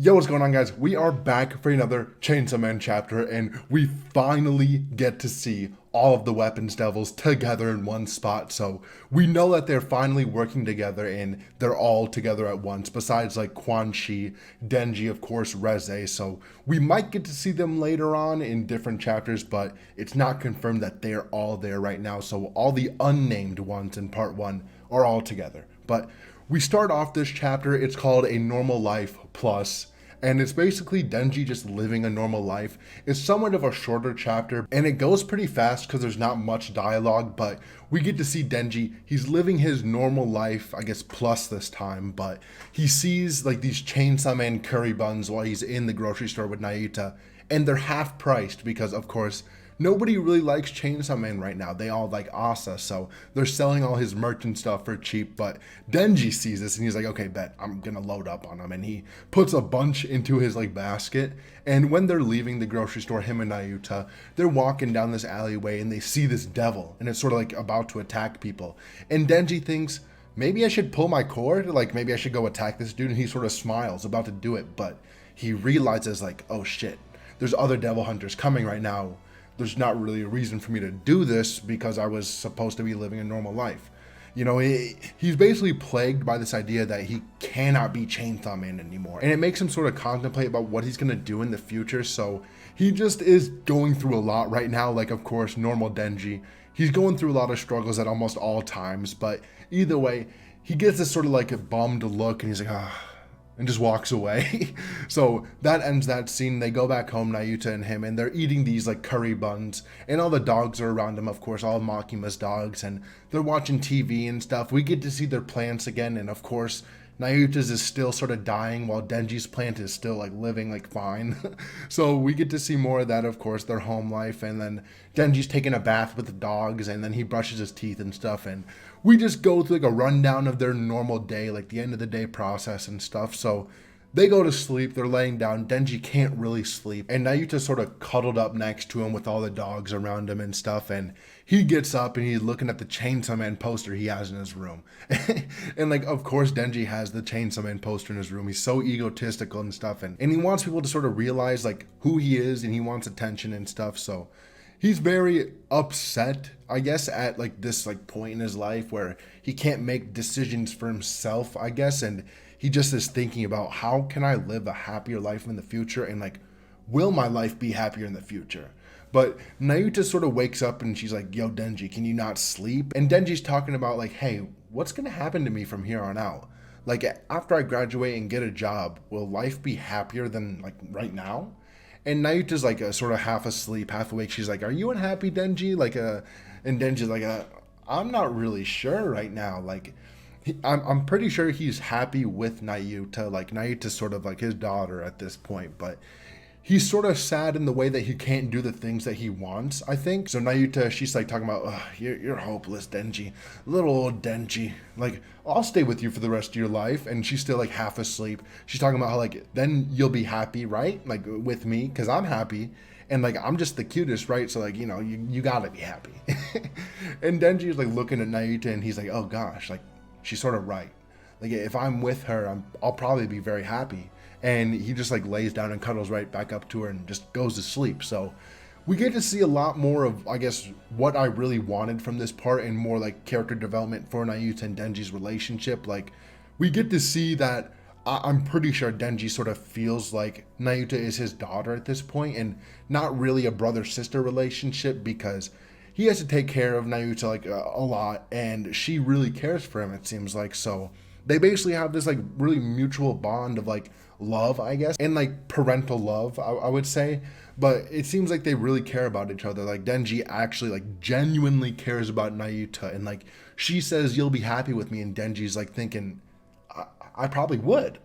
Yo, what's going on, guys? We are back for another Chainsaw Man chapter, and we finally get to see all of the weapons devils together in one spot. So we know that they're finally working together and they're all together at once, besides like Quan Chi, Denji, of course, Reze. So we might get to see them later on in different chapters, but it's not confirmed that they're all there right now. So all the unnamed ones in part one are all together. But we start off this chapter, it's called A Normal Life Plus, and it's basically Denji just living a normal life. It's somewhat of a shorter chapter, and it goes pretty fast because there's not much dialogue, but we get to see Denji, he's living his normal life, I guess plus this time, but he sees like these Chainsaw Man curry buns while he's in the grocery store with Naita, and they're half priced because, of course, nobody really likes Chainsaw Man right now. They all like Asa, so they're selling all his merch and stuff for cheap. But Denji sees this and he's like, okay, bet, I'm gonna load up on him. And he puts a bunch into his like basket. And when they're leaving the grocery store, him and Nayuta, they're walking down this alleyway and they see this devil. And it's sort of like about to attack people. And Denji thinks, maybe I should pull my cord? Like maybe I should go attack this dude. And he sort of smiles, about to do it. But he realizes like, oh shit, there's other devil hunters coming right now. There's not really a reason for me to do this because I was supposed to be living a normal life. You know, he's basically plagued by this idea that he cannot be Chainsaw Man anymore. And it makes him sort of contemplate about what he's going to do in the future. So he just is going through a lot right now. Like, of course, normal Denji. He's going through a lot of struggles at almost all times. But either way, he gets this sort of like a bummed look and he's like, ah. And just walks away. So that ends that scene. They go back home, Nayuta and him, and they're eating these like curry buns. And all the dogs are around them, of course, all Makima's dogs. And they're watching TV and stuff. We get to see their plants again. And of course, Nayuta's is still sort of dying while Denji's plant is still like living like fine. So we get to see more of that, of course, their home life. And then Denji's taking a bath with the dogs and then he brushes his teeth and stuff. And we just go through like a rundown of their normal day, like the end of the day process and stuff. So they go to sleep, they're laying down. Denji can't really sleep. And Nayuta's sort of cuddled up next to him with all the dogs around him and stuff. And he gets up and he's looking at the Chainsaw Man poster he has in his room. And like, of course, Denji has the Chainsaw Man poster in his room. He's so egotistical and stuff. And he wants people to sort of realize like who he is and he wants attention and stuff. So he's very upset, I guess, at like this like point in his life where he can't make decisions for himself, I guess. And he just is thinking about how can I live a happier life in the future and like, will my life be happier in the future? But Nayuta sort of wakes up and she's like, yo, Denji, can you not sleep? And Denji's talking about like, hey, what's going to happen to me from here on out? Like after I graduate and get a job, will life be happier than like right now? And Nayuta's like sort of half asleep, half awake. She's like, are you unhappy, Denji? Like, and Denji's like, I'm not really sure right now. Like, I'm pretty sure he's happy with Nayuta. Like, Nayuta's sort of like his daughter at this point, but he's sort of sad in the way that he can't do the things that he wants, I think. So Nayuta, she's like talking about, you're hopeless, Denji. Little old Denji. Like, I'll stay with you for the rest of your life. And she's still like half asleep. She's talking about how like, then you'll be happy, right? Like with me, because I'm happy. And like, I'm just the cutest, right? So like, you know, you gotta be happy. And Denji's like looking at Nayuta and he's like, oh gosh, like she's sort of right. Like if I'm with her, I'll probably be very happy. And he just like lays down and cuddles right back up to her and just goes to sleep. So we get to see a lot more of, I guess, what I really wanted from this part and more like character development for Nayuta and Denji's relationship. Like we get to see that I'm pretty sure Denji sort of feels like Nayuta is his daughter at this point and not really a brother-sister relationship because he has to take care of Nayuta like a lot and she really cares for him, it seems like. So they basically have this like really mutual bond of like love, I guess, and like parental love, I would say. But it seems like they really care about each other. Like Denji actually like genuinely cares about Nayuta and like she says you'll be happy with me and Denji's like thinking I probably would.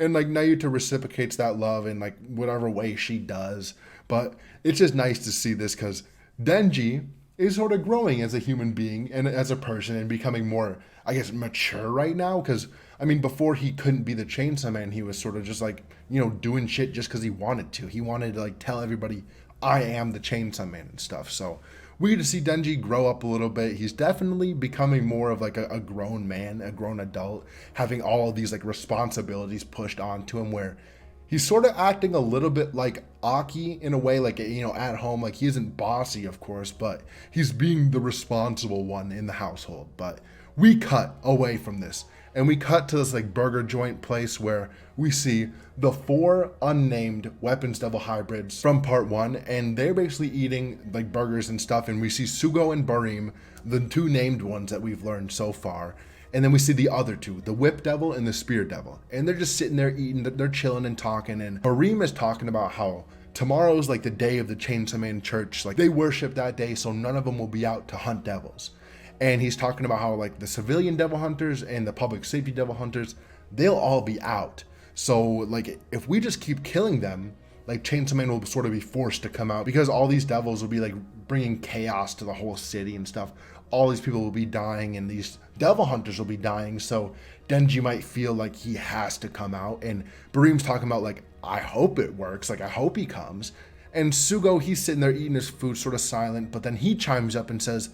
And like Nayuta reciprocates that love in like whatever way she does. But it's just nice to see this because Denji is sort of growing as a human being and as a person and becoming more, I guess, mature right now. Because, I mean, before he couldn't be the Chainsaw Man, he was sort of just like, you know, doing shit just because he wanted to. He wanted to like tell everybody, I am the Chainsaw Man and stuff. So we get to see Denji grow up a little bit. He's definitely becoming more of like a grown man, a grown adult, having all of these like responsibilities pushed onto him, where he's sort of acting a little bit like Aki in a way, like, you know, at home. Like, he isn't bossy, of course, but he's being the responsible one in the household. But we cut away from this, and we cut to this like burger joint place where we see the 4 unnamed weapons devil hybrids from part 1, and they're basically eating like burgers and stuff. And we see Sugo and Barim, the 2 named ones that we've learned so far. And then we see the other 2, the whip devil and the spear devil. And they're just sitting there eating, they're chilling and talking. And Barim is talking about how tomorrow's like the day of the Chainsaw Man Church. Like, they worship that day, so none of them will be out to hunt devils. And he's talking about how like the civilian devil hunters and the public safety devil hunters, they'll all be out. So like, if we just keep killing them, like Chainsaw Man will sort of be forced to come out, because all these devils will be like bringing chaos to the whole city and stuff. All these people will be dying, and these devil hunters will be dying. So Denji might feel like he has to come out. And Barim's talking about like, I hope it works. Like, I hope he comes. And Sugo, he's sitting there eating his food, sort of silent. But then he chimes up and says,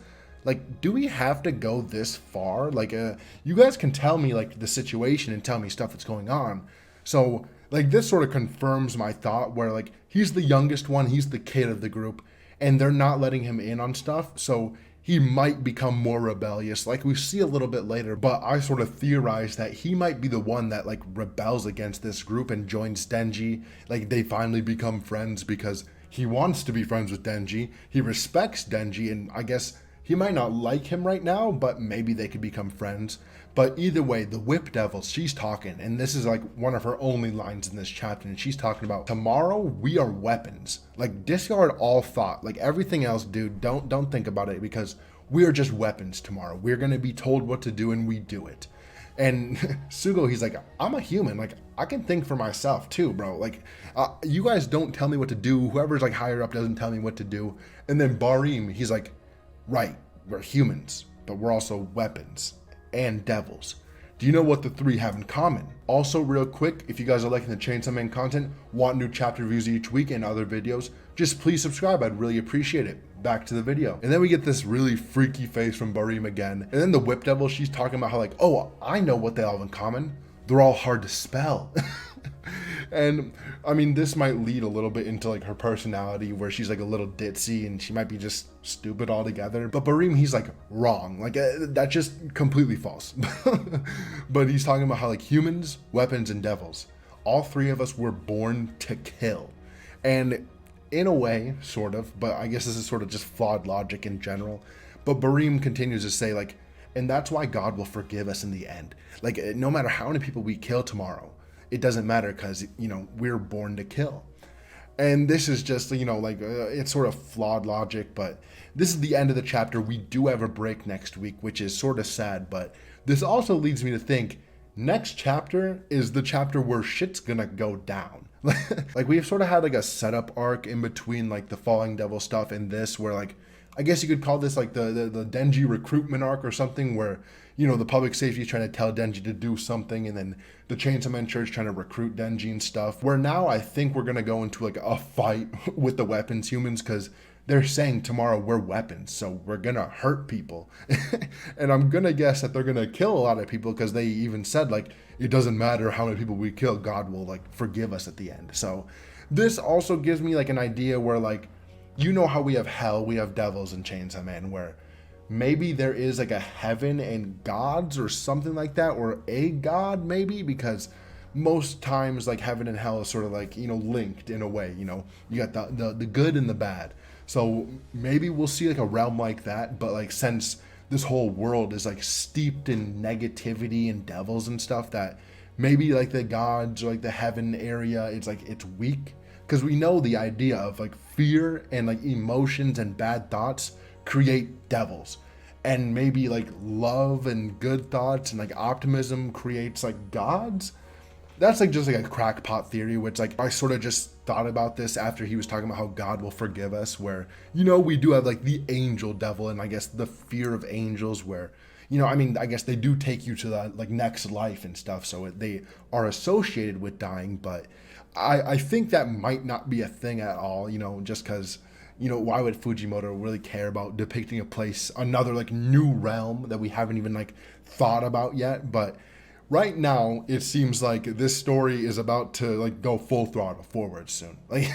like, do we have to go this far? Like, you guys can tell me like the situation and tell me stuff that's going on. So like, this sort of confirms my thought, where like, he's the youngest one, he's the kid of the group, and they're not letting him in on stuff. So he might become more rebellious, like we see a little bit later. But I sort of theorize that he might be the one that like rebels against this group and joins Denji. Like, they finally become friends because he wants to be friends with Denji. He respects Denji, and I guess he might not like him right now, but maybe they could become friends. But either way, the whip devil, she's talking, and this is like one of her only lines in this chapter, and she's talking about, tomorrow we are weapons. Like, discard all thought. Like, everything else, dude, don't think about it, because we are just weapons tomorrow. We're gonna be told what to do, and we do it. And Sugo, he's like, I'm a human. Like, I can think for myself too, bro. Like, you guys don't tell me what to do. Whoever's like higher up doesn't tell me what to do. And then Barim, he's like, right, we're humans, but we're also weapons and devils. Do you know what the 3 have in common? Also, real quick, if you guys are liking the Chainsaw Man content, want new chapter reviews each week and other videos, just please subscribe. I'd really appreciate it. Back to the video. And then we get this really freaky face from Barim again. And then the whip devil, she's talking about how like, oh, I know what they all have in common. They're all hard to spell. And I mean, this might lead a little bit into like her personality, where she's like a little ditzy and she might be just stupid altogether. But Barim, he's like, wrong. Like, that's just completely false. But he's talking about how like humans, weapons, and devils, all 3 of us were born to kill. And in a way, sort of, but I guess this is sort of just flawed logic in general. But Barim continues to say like, and that's why God will forgive us in the end. Like, no matter how many people we kill tomorrow, it doesn't matter, because, you know, we're born to kill. And this is just, you know, like, it's sort of flawed logic, but this is the end of the chapter. We do have a break next week, which is sort of sad, but this also leads me to think, next chapter is the chapter where shit's gonna go down. Like, we've sort of had like a setup arc in between like the Falling Devil stuff and this, where like, I guess you could call this like the Denji recruitment arc or something, where, you know, the public safety is trying to tell Denji to do something, and then the Chainsaw Man Church trying to recruit Denji and stuff. Where now I think we're gonna go into like a fight with the weapons humans, because they're saying tomorrow we're weapons, so we're gonna hurt people. And I'm gonna guess that they're gonna kill a lot of people, because they even said like, it doesn't matter how many people we kill, God will like forgive us at the end. So this also gives me like an idea where, like, you know how we have hell, we have devils in Chainsaw Man, where maybe there is like a heaven and gods or something like that, or a god maybe, because most times like heaven and hell is sort of like, you know, linked in a way. You know, you got the good and the bad. So maybe we'll see like a realm like that, but like, since this whole world is like steeped in negativity and devils and stuff, that maybe like the gods or like the heaven area, it's like, it's weak. Because we know the idea of like fear and like emotions and bad thoughts create devils, and maybe like love and good thoughts and like optimism creates like gods. That's like just like a crackpot theory, which like I sort of just thought about this after he was talking about how God will forgive us, where, you know, we do have like the angel devil and I guess the fear of angels, where, you know, I mean, I guess they do take you to the like next life and stuff, so they are associated with dying. But I think that might not be a thing at all, you know, just because, why would Fujimoto really care about depicting a place, another like new realm that we haven't even like thought about yet? But right now it seems like this story is about to like go full throttle forward soon. Like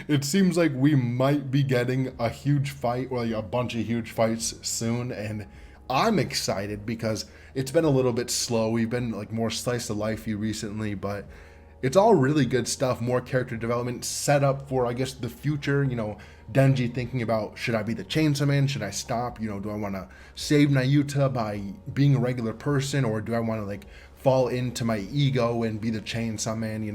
it seems like we might be getting a huge fight or like a bunch of huge fights soon, and I'm excited because it's been a little bit slow. We've been like more slice of lifey recently, but it's all really good stuff. More character development set up for, I guess, the future. Denji thinking about, should I be the Chainsaw Man? Should I stop? Do I want to save Nayuta by being a regular person, or do I want to like fall into my ego and be the Chainsaw Man?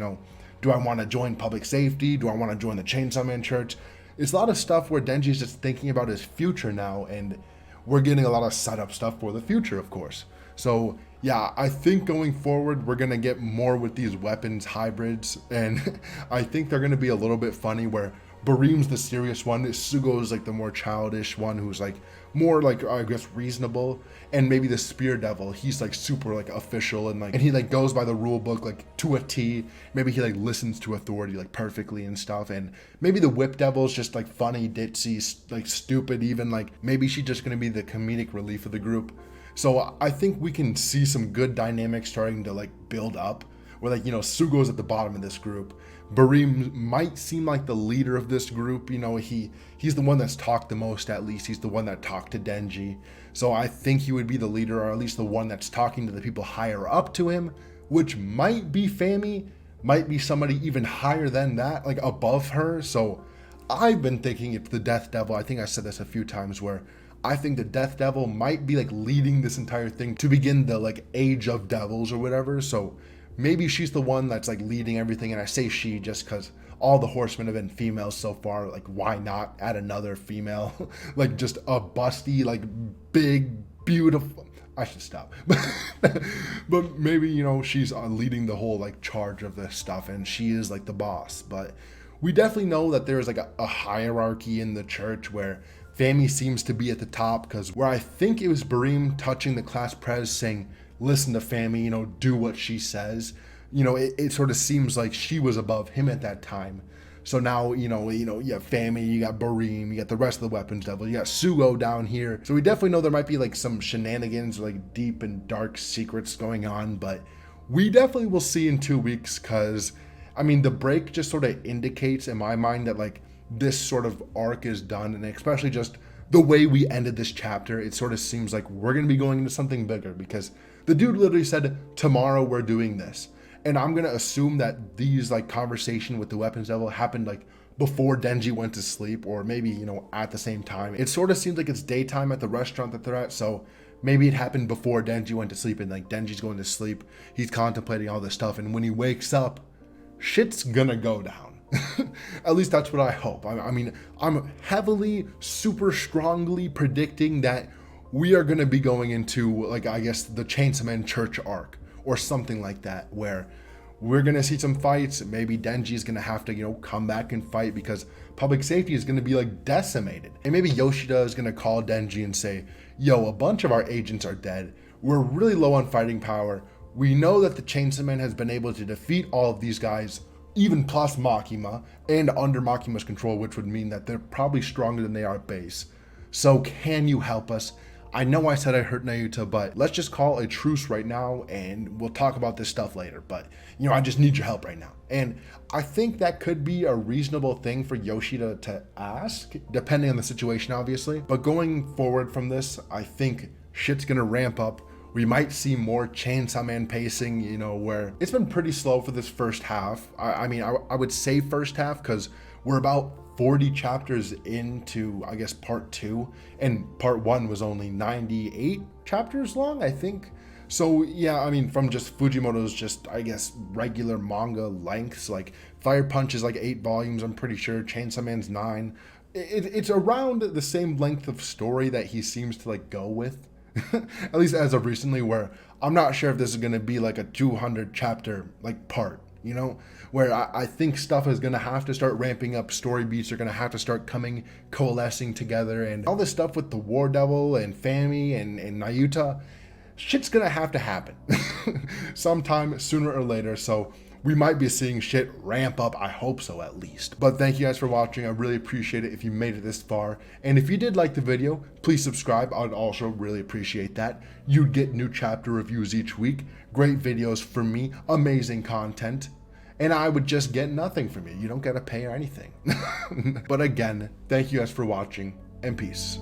Do I want to join public safety? Do I want to join the Chainsaw Man church? It's a lot of stuff where Denji's just thinking about his future now, and we're getting a lot of setup stuff for the future, of course. So yeah, I think going forward, we're going to get more with these weapons hybrids, and I think they're going to be a little bit funny where Bareem's the serious one, Sugo's like the more childish one who's like more like, I guess, reasonable, and maybe the Spear Devil, he's like super like official and he like goes by the rule book like to a T. Maybe he like listens to authority like perfectly and stuff, and maybe the Whip Devil's just like funny, ditzy, like stupid even, like maybe she's just going to be the comedic relief of the group. So I think we can see some good dynamics starting to like build up, where like, Sugo's at the bottom of this group. Bareem might seem like the leader of this group. He's the one that's talked the most, at least. He's the one that talked to Denji. So I think he would be the leader, or at least the one that's talking to the people higher up to him, which might be Fami, might be somebody even higher than that, like above her. So I've been thinking it's the Death Devil. I think I said this a few times, where I think the Death Devil might be like leading this entire thing to begin the like Age of Devils or whatever. So maybe she's the one that's like leading everything. And I say she just because all the horsemen have been females so far. Like, why not add another female? Like just a busty, like big, beautiful. I should stop. But maybe, she's leading the whole like charge of this stuff, and she is like the boss. But we definitely know that there's like a hierarchy in the church where Fami seems to be at the top, because where I think it was Bareem touching the class pres saying, listen to Fami, do what she says. It sort of seems like she was above him at that time. So now, you have Fami, you got Bareem, you got the rest of the weapons devil, you got Sugo down here. So we definitely know there might be like some shenanigans, like deep and dark secrets going on, but we definitely will see in 2 weeks, because the break just sort of indicates in my mind that like this sort of arc is done, and especially just the way we ended this chapter, it sort of seems like we're going to be going into something bigger, because the dude literally said, tomorrow we're doing this. And I'm going to assume that these like conversation with the weapons devil happened like before Denji went to sleep, or maybe, at the same time. It sort of seems like it's daytime at the restaurant that they're at, so maybe it happened before Denji went to sleep, and like Denji's going to sleep, he's contemplating all this stuff, and when he wakes up, shit's gonna go down. At least that's what I hope. I'm heavily, super strongly predicting that we are going to be going into, like, I guess, the Chainsaw Man Church arc, or something like that, where we're going to see some fights. Maybe Denji's going to have to, come back and fight, because public safety is going to be, like, decimated. And maybe Yoshida is going to call Denji and say, yo, a bunch of our agents are dead. We're really low on fighting power. We know that the Chainsaw Man has been able to defeat all of these guys, even plus Makima, and under Makima's control, which would mean that they're probably stronger than they are at base. So can you help us? I know I said I hurt Nayuta, but let's just call a truce right now, and we'll talk about this stuff later. But, I just need your help right now. And I think that could be a reasonable thing for Yoshida to ask, depending on the situation, obviously. But going forward from this, I think shit's gonna ramp up. We might see more Chainsaw Man pacing, where it's been pretty slow for this first half. I would say first half, because we're about 40 chapters into, I guess, part 2, and part 1 was only 98 chapters long, I think. So yeah, from just Fujimoto's just, I guess, regular manga lengths, like Fire Punch is like 8 volumes, I'm pretty sure. Chainsaw Man's 9. It's around the same length of story that he seems to like go with. At least as of recently, where I'm not sure if this is going to be like a 200 chapter like part, where I think stuff is going to have to start ramping up, story beats are going to have to start coalescing together, and all this stuff with the War Devil and Fami and Nayuta, shit's going to have to happen sometime sooner or later. So we might be seeing shit ramp up. I hope so, at least. But thank you guys for watching. I really appreciate it if you made it this far. And if you did like the video, please subscribe. I'd also really appreciate that. You'd get new chapter reviews each week, great videos from me, amazing content, and I would just get nothing from you. You don't gotta pay or anything. But again, thank you guys for watching, and peace.